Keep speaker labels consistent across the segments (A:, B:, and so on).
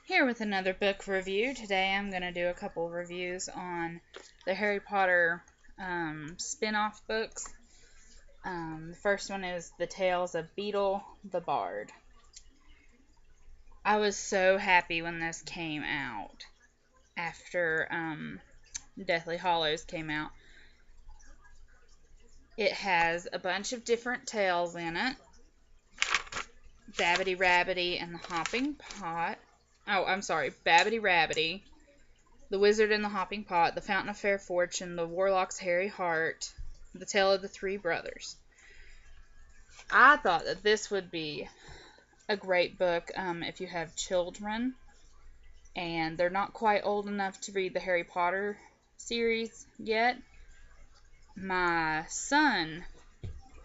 A: Here with another book review. Today I'm going to do a couple reviews on the Harry Potter spin-off books. The first one is The Tales of Beedle the Bard. I was so happy when this came out after Deathly Hallows came out. It has a bunch of different tales in it. Babbity Rabbity and the Hopping Pot. Oh, I'm sorry. Babbity Rabbity, The Wizard and the Hopping Pot, The Fountain of Fair Fortune, The Warlock's Hairy Heart, The Tale of the Three Brothers. I thought that this would be a great book if you have children and they're not quite old enough to read the Harry Potter series yet. My son,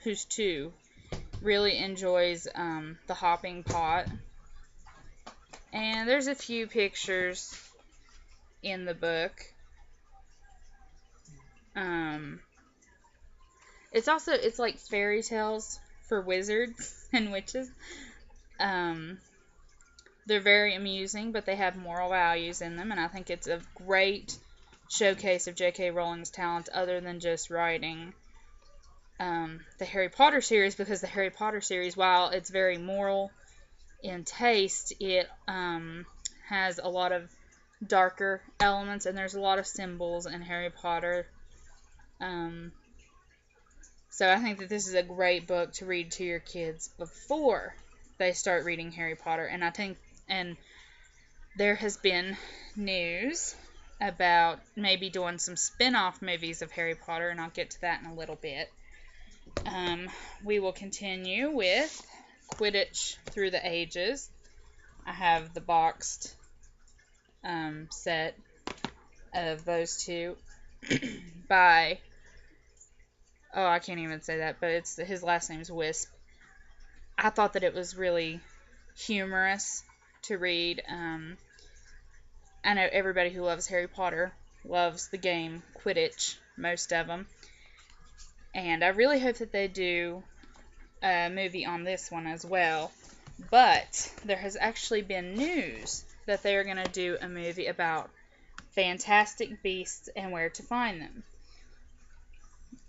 A: who's 2, really enjoys The Hopping Pot. And there's a few pictures in the book. It's like fairy tales for wizards and witches. They're very amusing, but they have moral values in them, and I think it's a great showcase of J.K. Rowling's talent other than just writing the Harry Potter series, because the Harry Potter series, while it's very moral in taste, it has a lot of darker elements, and there's a lot of symbols in Harry Potter. So I think that this is a great book to read to your kids before they start reading Harry Potter. And there has been news about maybe doing some spin-off movies of Harry Potter, and I'll get to that in a little bit. We will continue with Quidditch Through the Ages. I have the boxed set of those two by, I can't even say that, but his last name is Wisp. I thought that it was really humorous to read. I know everybody who loves Harry Potter loves the game Quidditch, most of them. And I really hope that they do a movie on this one as well. But there has actually been news that they are going to do a movie about Fantastic Beasts and Where to Find Them.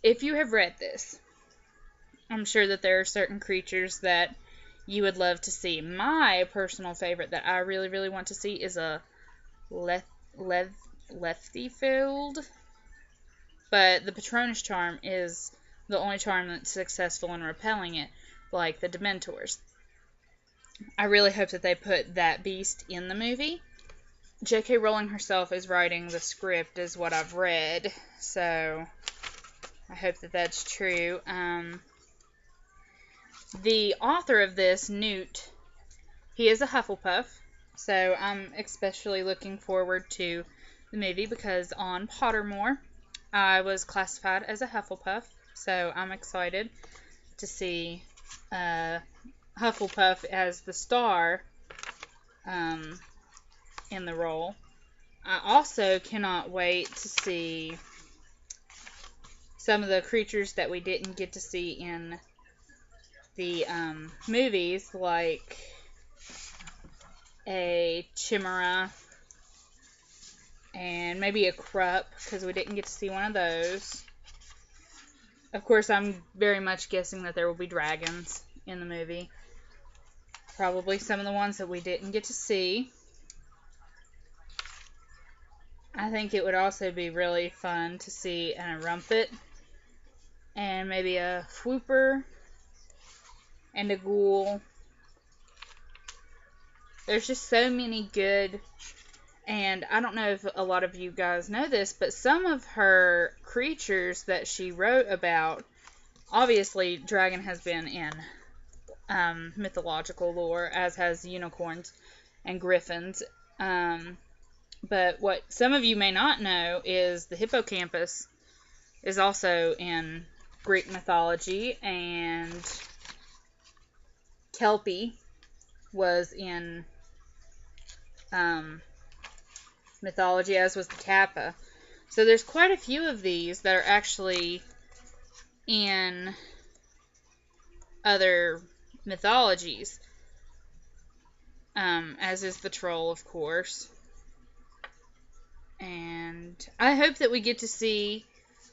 A: If you have read this, I'm sure that there are certain creatures that you would love to see. My personal favorite that I really, really want to see is a Leftyfield. But the Patronus charm is the only charm that's successful in repelling it, like the Dementors. I really hope that they put that beast in the movie. J.K. Rowling herself is writing the script, is what I've read, so I hope that that's true. The author of this, Newt, he is a Hufflepuff, so I'm especially looking forward to the movie because on Pottermore, I was classified as a Hufflepuff, so I'm excited to see Hufflepuff as the star in the role. I also cannot wait to see some of the creatures that we didn't get to see in the movies, like a Chimera and maybe a Krupp, because we didn't get to see one of those. Of course, I'm very much guessing that there will be dragons in the movie. Probably some of the ones that we didn't get to see. I think it would also be really fun to see a Rumpet and maybe a Fwooper and a Ghoul. There's just so many good, and I don't know if a lot of you guys know this, but some of her creatures that she wrote about, obviously dragon has been in mythological lore, as has unicorns and griffins. But what some of you may not know is the hippocampus is also in Greek mythology, and Kelpie was in mythology, as was the Kappa. So there's quite a few of these that are actually in other mythologies. as is the troll, of course. And I hope that we get to see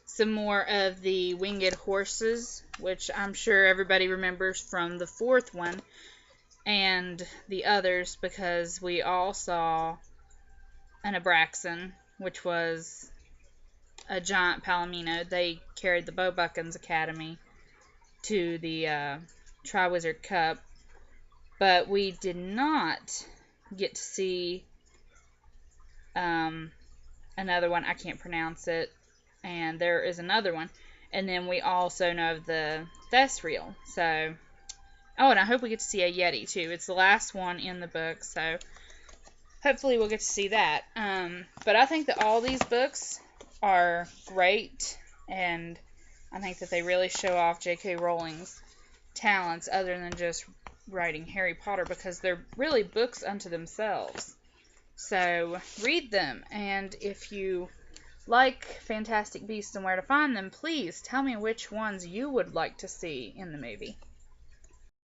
A: some more of the winged horses, which I'm sure everybody remembers from the fourth one and the others, because we all saw an Abraxan, which was a giant palomino. They carried the Beaubuckins Academy to the Triwizard Cup, but we did not get to see another one. I can't pronounce it, and there is another one. And then we also know of the Thesriel. So, oh, and I hope we get to see a Yeti too. It's the last one in the book, so hopefully we'll get to see that. But I think that all these books are great, and I think that they really show off J.K. Rowling's talents other than just writing Harry Potter, because they're really books unto themselves. So read them, and if you like Fantastic Beasts and Where to Find Them, please tell me which ones you would like to see in the movie.